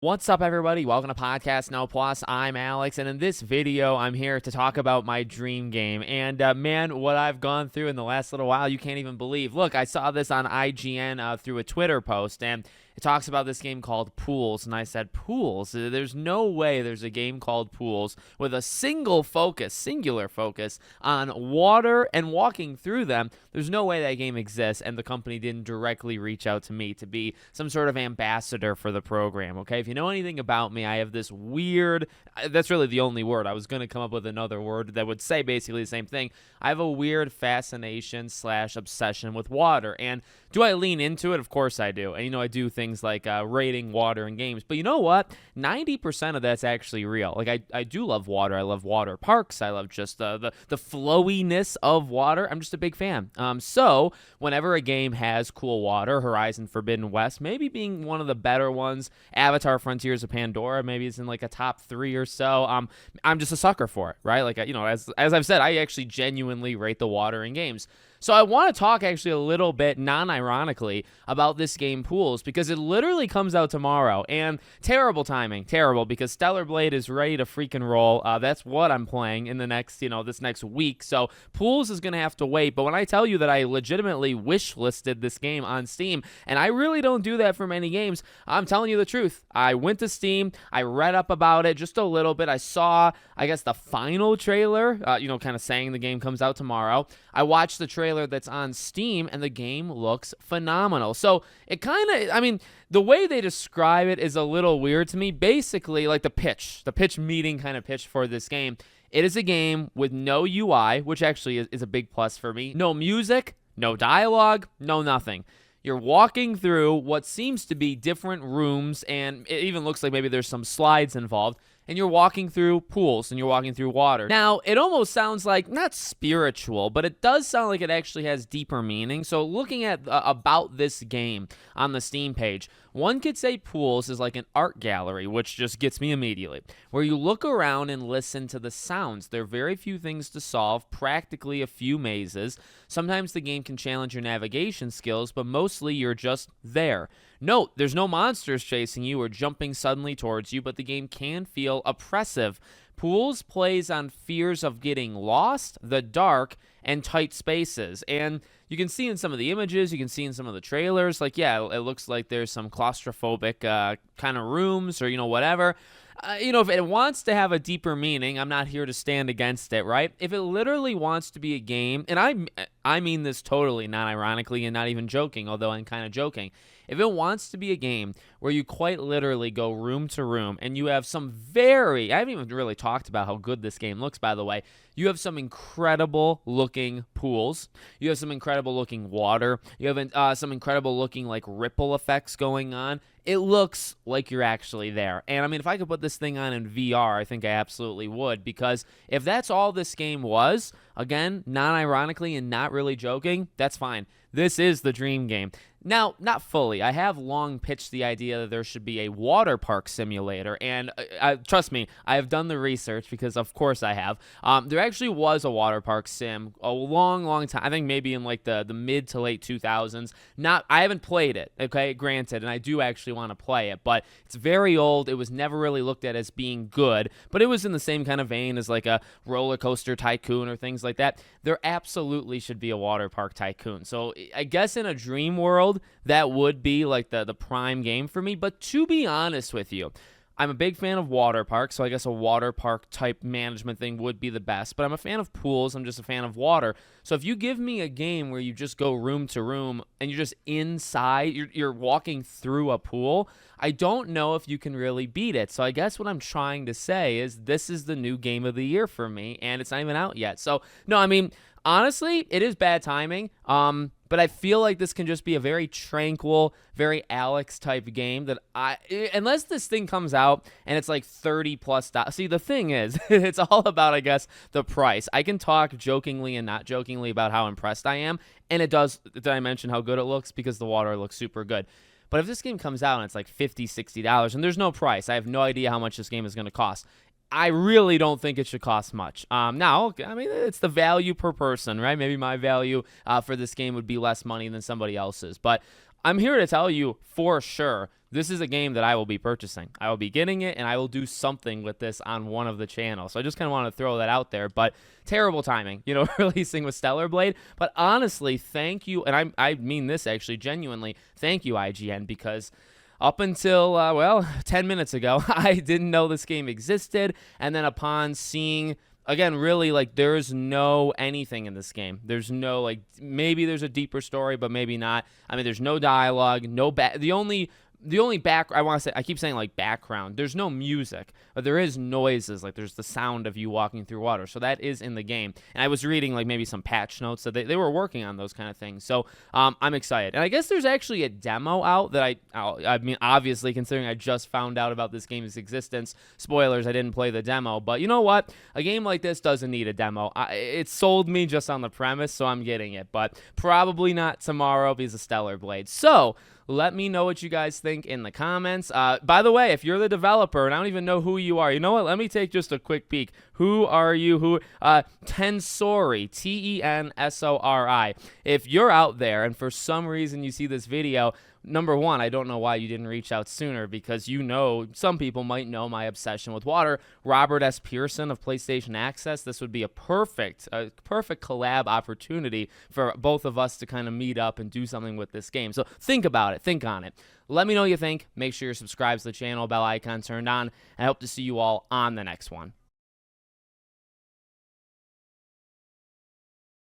What's up, everybody? Welcome to Podcast No Plus. I'm Alex, and in this video, I'm here to talk about my dream game. And man, what I've gone through in the last little while, you can't even believe. Look, I saw this on IGN through a Twitter post, and it talks about this game called Pools. And I said, Pools? There's no way there's a game called Pools with a singular focus on water and walking through them. There's no way that game exists, and the company didn't directly reach out to me to be some sort of ambassador for the program, okay? If you know anything about me, I have this weird, that's really the only word. I was going to come up with another word that would say basically the same thing. I have a weird fascination / obsession with water, and do I lean into it? Of course I do. And, I do things like rating water in games. But you know what? 90% of that's actually real. Like, I do love water. I love water parks. I love just the flowiness of water. I'm just a big fan. So whenever a game has cool water, Horizon Forbidden West, maybe being one of the better ones, Avatar Frontiers of Pandora, maybe it's in like a top 3 or so. I'm just a sucker for it, right? Like, as I've said, I actually genuinely rate the water in games. So I want to talk actually a little bit non-ironically about this game Pools, because it literally comes out tomorrow, and terrible timing, terrible, because Stellar Blade is ready to freaking roll. That's what I'm playing in the next, this next week. So Pools is going to have to wait. But when I tell you that I legitimately wish listed this game on Steam, and I really don't do that for many games, I'm telling you the truth. I went to Steam, I read up about it just a little bit. I saw, I guess, the final trailer, kind of saying the game comes out tomorrow. I watched the trailer that's on Steam, and the game looks phenomenal. So it kind of, the way they describe it is a little weird to me. Basically, like the pitch meeting kind of pitch for this game. It is a game with no UI, which actually is a big plus for me. No music, no dialogue, no nothing. You're walking through what seems to be different rooms, and it even looks like maybe there's some slides involved. And you're walking through pools, and you're walking through water. Now, it almost sounds like, not spiritual, but it does sound like it actually has deeper meaning. So looking at about this game on the Steam page, one could say Pools is like an art gallery, which just gets me immediately, where you look around and listen to the sounds. There are very few things to solve, practically a few mazes. Sometimes the game can challenge your navigation skills, but mostly you're just there. Note, there's no monsters chasing you or jumping suddenly towards you, but the game can feel oppressive. Pools plays on fears of getting lost, the dark, and tight spaces. And you can see in some of the images, you can see in some of the trailers, like, yeah, it looks like there's some claustrophobic kind of rooms or, whatever. If it wants to have a deeper meaning, I'm not here to stand against it, right? If it literally wants to be a game, and I mean this totally not ironically and not even joking, although I'm kind of joking. If it wants to be a game where you quite literally go room to room and you have some I haven't even really talked about how good this game looks, by the way. You have some incredible looking pools. You have some incredible looking water. You have some incredible looking like ripple effects going on. It looks like you're actually there. And if I could put this thing on in VR, I think I absolutely would, because if that's all this game was, again, non-ironically and not really joking, that's fine. This is the dream game. Now, not fully. I have long pitched the idea that there should be a water park simulator, and trust me, I have done the research, because of course I have. There actually was a water park sim a long, long time. I think maybe in like the mid to late 2000s. I haven't played it, okay, granted, and I do actually want to play it, but it's very old. It was never really looked at as being good, but it was in the same kind of vein as like a roller coaster tycoon or things like that. There absolutely should be a water park tycoon. So I guess in a dream world, that would be like the prime game for me. But to be honest with you, I'm a big fan of water parks, so I guess a water park type management thing would be the best. But I'm a fan of pools. I'm just a fan of water. So if you give me a game where you just go room to room and you're just inside, you're walking through a pool, I don't know if you can really beat it. So I guess what I'm trying to say is this is the new game of the year for me, and it's not even out yet. So no, honestly, it is bad timing. But I feel like this can just be a very tranquil, very Alex type game that unless this thing comes out and it's like $30+. See, the thing is, it's all about, I guess, the price. I can talk jokingly and not jokingly about how impressed I am. And it does, did I mention how good it looks? Because the water looks super good. But if this game comes out and it's like $50, $60 and there's no price, I have no idea how much this game is going to cost. I really don't think it should cost much. Now, I mean, it's the value per person, right? Maybe my value for this game would be less money than somebody else's. But I'm here to tell you for sure this is a game that I will be purchasing. I will be getting it, and I will do something with this on one of the channels. So I just kind of want to throw that out there. But terrible timing, releasing with Stellar Blade. But honestly, thank you, and I mean this actually genuinely. Thank you, IGN, because up until, 10 minutes ago, I didn't know this game existed. And then upon seeing, again, really, like, there's no anything in this game. There's no, like, maybe there's a deeper story, but maybe not. I mean, there's no dialogue, the only I keep saying like background. There's no music, but there is noises. Like there's the sound of you walking through water. So that is in the game. And I was reading like maybe some patch notes that they were working on those kind of things. So I'm excited. And I guess there's actually a demo out that I mean, obviously considering I just found out about this game's existence, spoilers, I didn't play the demo. But you know what? A game like this doesn't need a demo. It sold me just on the premise, so I'm getting it. But probably not tomorrow because of Stellar Blade. So let me know what you guys think in the comments. By the way, if you're the developer and I don't even know who you are, you know what? Let me take just a quick peek. Who are you? Tensori, Tensori. If you're out there and for some reason you see this video, number one, I don't know why you didn't reach out sooner because some people might know my obsession with water. Robert S. Pearson of PlayStation Access. This would be a perfect collab opportunity for both of us to kind of meet up and do something with this game. So think about it. Think on it. Let me know what you think. Make sure you're subscribed to the channel, bell icon turned on, and I hope to see you all on the next one.